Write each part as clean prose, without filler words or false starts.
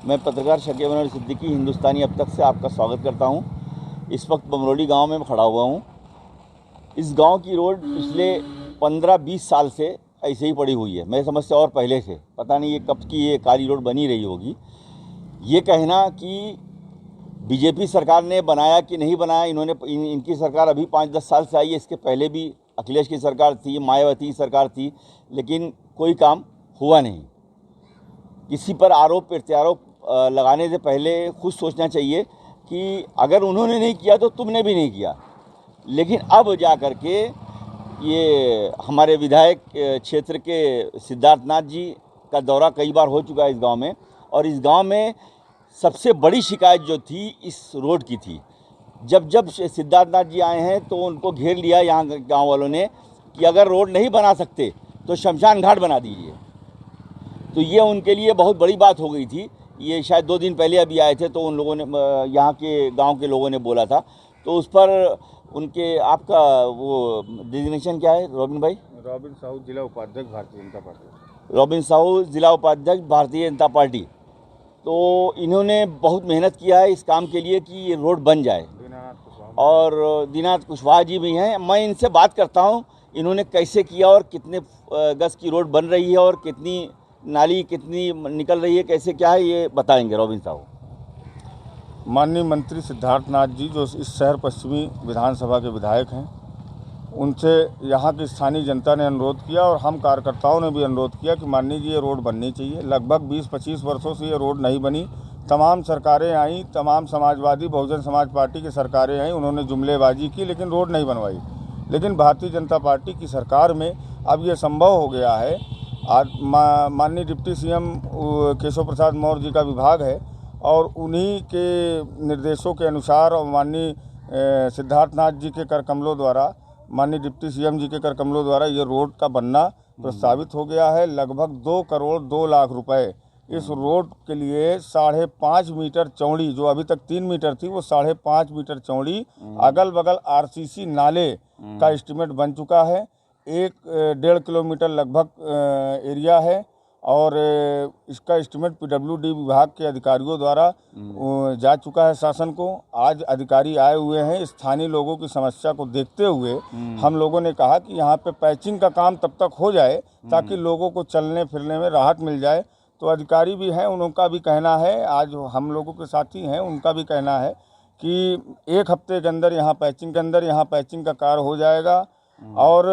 मैं पत्रकार शकीब अनवर सिद्दीकी हिंदुस्तानी अब तक से आपका स्वागत करता हूं। इस वक्त बमरोली गांव में खड़ा हुआ हूं। इस गांव की रोड पिछले 15-20 साल से ऐसे ही पड़ी हुई है। मैं समझ से और पहले से पता नहीं ये कब की ये काली रोड बनी रही होगी। ये कहना कि बीजेपी सरकार ने बनाया कि नहीं बनाया, इनकी सरकार अभी 5-10 साल से आई है। इसके पहले भी अखिलेश की सरकार थी, मायावती की सरकार थी, लेकिन कोई काम हुआ नहीं। किसी पर आरोप प्रत्यारोप लगाने से पहले खुद सोचना चाहिए कि अगर उन्होंने नहीं किया तो तुमने भी नहीं किया। लेकिन अब जा कर के ये हमारे विधायक क्षेत्र के सिद्धार्थनाथ जी का दौरा कई बार हो चुका है इस गांव में, और इस गांव में सबसे बड़ी शिकायत जो थी इस रोड की थी। जब सिद्धार्थनाथ जी आए हैं तो उनको घेर लिया यहाँ गांव वालों ने कि अगर रोड नहीं बना सकते तो शमशान घाट बना दीजिए। तो ये उनके लिए बहुत बड़ी बात हो गई थी। ये शायद 2 दिन पहले अभी आए थे तो उन लोगों ने, यहाँ के गांव के लोगों ने बोला था। तो उस पर उनके, आपका वो डिजिग्नेशन क्या है रॉबिन भाई? रॉबिन साहू, जिला उपाध्यक्ष भारतीय जनता पार्टी। रॉबिन साहू, जिला उपाध्यक्ष भारतीय जनता पार्टी। तो इन्होंने बहुत मेहनत किया है इस काम के लिए कि ये रोड बन जाए, और दीनानाथ कुशवाहा जी भी हैं। मैं इनसे बात करता हूँ इन्होंने कैसे किया और कितने गज की रोड बन रही है और कितनी नाली कितनी निकल रही है, कैसे क्या है, ये बताएंगे रॉबिन साहू। माननीय मंत्री सिद्धार्थनाथ जी जो इस शहर पश्चिमी विधानसभा के विधायक हैं, उनसे यहाँ की स्थानीय जनता ने अनुरोध किया और हम कार्यकर्ताओं ने भी अनुरोध किया कि माननीय जी ये रोड बननी चाहिए। लगभग 20-25 वर्षों से ये रोड नहीं बनी। तमाम सरकारें आई, तमाम समाजवादी बहुजन समाज पार्टी की सरकारें आई, उन्होंने जुमलेबाजी की लेकिन रोड नहीं बनवाई। लेकिन भारतीय जनता पार्टी की सरकार में अब ये संभव हो गया है। आज माननीय डिप्टी सीएम केशव प्रसाद मौर्य जी का विभाग है और उन्हीं के निर्देशों के अनुसार और माननीय सिद्धार्थनाथ जी के कर कमलों द्वारा, माननीय डिप्टी सीएम जी के कर कमलों द्वारा ये रोड का बनना प्रस्तावित हो गया है। लगभग 2 करोड़ 2 लाख रुपए इस रोड के लिए 5.5 मीटर चौड़ी, जो अभी तक 3 मीटर थी वो 5.5 मीटर चौड़ी अगल बगल आरसीसी नाले का एस्टीमेट बन चुका है। 1-1.5 किलोमीटर लगभग एरिया है और इसका एस्टीमेट पीडब्ल्यूडी विभाग के अधिकारियों द्वारा जा चुका है शासन को। आज अधिकारी आए हुए हैं। स्थानीय लोगों की समस्या को देखते हुए हम लोगों ने कहा कि यहाँ पे पैचिंग का काम तब तक हो जाए ताकि लोगों को चलने फिरने में राहत मिल जाए। तो अधिकारी भी हैं, उनका भी कहना है, आज हम लोगों के साथी हैं, उनका भी कहना है कि 1 हफ्ते के अंदर यहाँ पैचिंग का कार्य हो जाएगा। और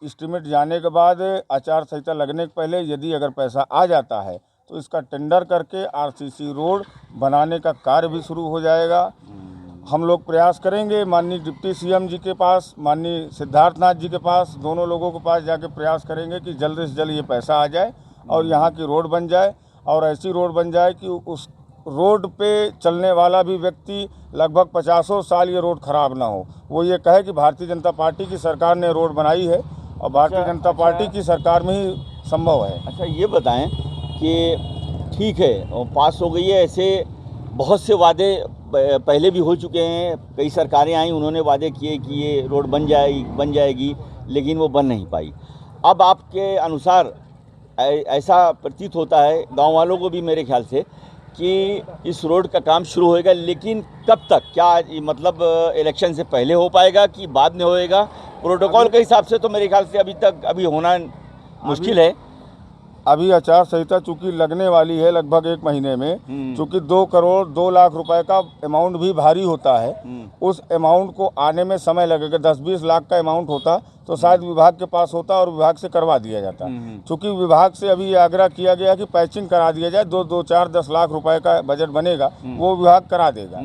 एस्टीमेट जाने के बाद आचार संहिता लगने के पहले यदि अगर पैसा आ जाता है तो इसका टेंडर करके आरसीसी रोड बनाने का कार्य भी शुरू हो जाएगा। हम लोग प्रयास करेंगे माननीय डिप्टी सीएम जी के पास, माननीय सिद्धार्थनाथ जी के पास, दोनों लोगों के पास जाके प्रयास करेंगे कि जल्द से जल्द ये पैसा आ जाए और यहाँ की रोड बन जाए, और ऐसी रोड बन जाए कि उस रोड पे चलने वाला भी व्यक्ति लगभग 50 साल ये रोड खराब ना हो। वो ये कहे कि भारतीय जनता पार्टी की सरकार ने रोड बनाई है और भारतीय जनता पार्टी की सरकार में ही संभव है। अच्छा, ये बताएं कि ठीक है पास हो गई है, ऐसे बहुत से वादे पहले भी हो चुके हैं। कई सरकारें आई, उन्होंने वादे किए कि ये रोड बन जाएगी, लेकिन वो बन नहीं पाई। अब आपके अनुसार ऐसा प्रतीत होता है गांव वालों को भी मेरे ख्याल से कि इस रोड का काम शुरू होएगा, लेकिन कब तक? क्या मतलब इलेक्शन से पहले हो पाएगा कि बाद में होएगा? प्रोटोकॉल के हिसाब से तो मेरे ख्याल से अभी होना मुश्किल है। अभी आचार संहिता चूंकि लगने वाली है लगभग 1 महीने में, चूंकि 2 करोड़ 2 लाख रुपए का अमाउंट भी भारी होता है, उस अमाउंट को आने में समय लगेगा। 10-20 लाख का अमाउंट होता तो शायद विभाग के पास होता और विभाग से करवा दिया जाता। चूंकि विभाग से अभी आग्रह किया गया कि पैचिंग करा दिया जाए, 2-4-10 लाख रुपए का बजट बनेगा, वो विभाग करा देगा।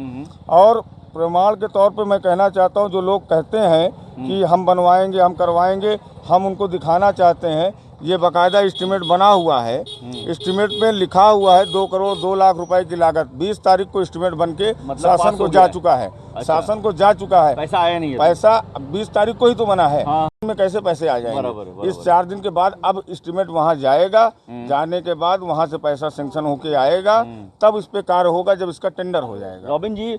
और प्रमाण के तौर पे मैं कहना चाहता हूँ, जो लोग कहते हैं कि हम बनवाएंगे, हम करवाएंगे, हम उनको दिखाना चाहते हैं ये बाकायदा एस्टीमेट बना हुआ है। एस्टीमेट में लिखा हुआ है 2 करोड़ 2 लाख रुपए की लागत। 20 तारीख को एस्टीमेट बन के शासन को जा चुका है। शासन को जा चुका है, पैसा आया नहीं है। पैसा 20 तारीख को ही तो बना है। में कैसे पैसे आ जाएंगे? इस 4 दिन के बाद अब एस्टीमेट वहाँ जाएगा, जाने के बाद वहाँ से पैसा सेंक्शन होके आएगा, तब इस पे कार्य होगा जब इसका टेंडर हो जाएगा। रॉबिन जी,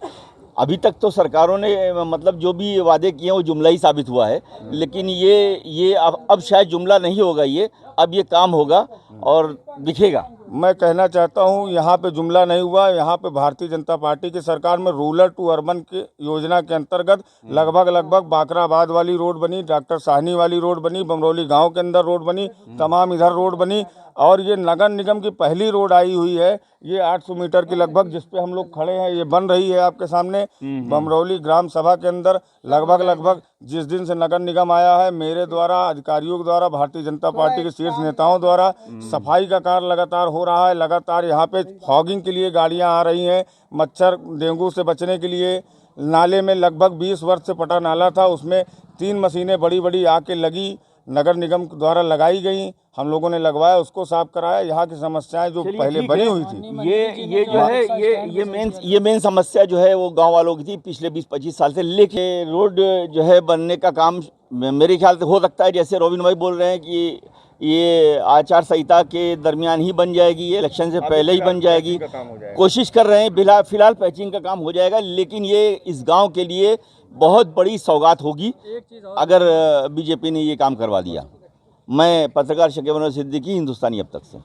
अभी तक तो सरकारों ने मतलब जो भी वादे किए वो जुमला ही साबित हुआ है, लेकिन ये अब शायद जुमला नहीं होगा, ये अब ये काम होगा और दिखेगा। मैं कहना चाहता हूँ यहाँ पे जुमला नहीं हुआ। यहाँ पे भारतीय जनता पार्टी की सरकार में रूरल टू अर्बन की योजना के अंतर्गत लगभग बाकराबाद वाली रोड बनी, डॉक्टर साहनी वाली रोड बनी, बमरौली गांव के अंदर रोड बनी, तमाम इधर रोड बनी। और ये नगर निगम की पहली रोड आई हुई है, ये 800 मीटर की लगभग, जिस पे हम लोग खड़े हैं, ये बन रही है आपके सामने बमरौली ग्राम सभा के अंदर। लगभग जिस दिन से नगर निगम आया है, मेरे द्वारा, अधिकारियों के द्वारा, भारतीय जनता पार्टी के शीर्ष नेताओं द्वारा सफाई का कार्य लगातार हो रहा है। लगातार यहाँ पे फॉगिंग के लिए गाड़ियाँ आ रही हैं, मच्छर डेंगू से बचने के लिए। नाले में लगभग 20 वर्ष से पटा नाला था, उसमें 3 मशीनें बड़ी आके लगी, नगर निगम द्वारा लगाई गई, हम लोगों ने लगवाया, उसको साफ कराया। यहाँ की समस्याएं जो पहले बनी हुई थी, ये जो है ये मेन समस्या जो है वो गांव वालों की थी पिछले 20-25 साल से। लेकिन रोड जो है बनने का काम मेरे ख्याल से हो सकता है, जैसे रोबिन भाई बोल रहे हैं कि ये आचार संहिता के दरमियान ही बन जाएगी, ये इलेक्शन से पहले ही बन जाएगी। कोशिश कर रहे हैं, फिलहाल पैचिंग का काम हो जाएगा। लेकिन ये इस गांव के लिए बहुत बड़ी सौगात होगी अगर बीजेपी ने ये काम करवा दिया। मैं पत्रकार शकीब सिद्दीकी, हिंदुस्तानी अब तक से।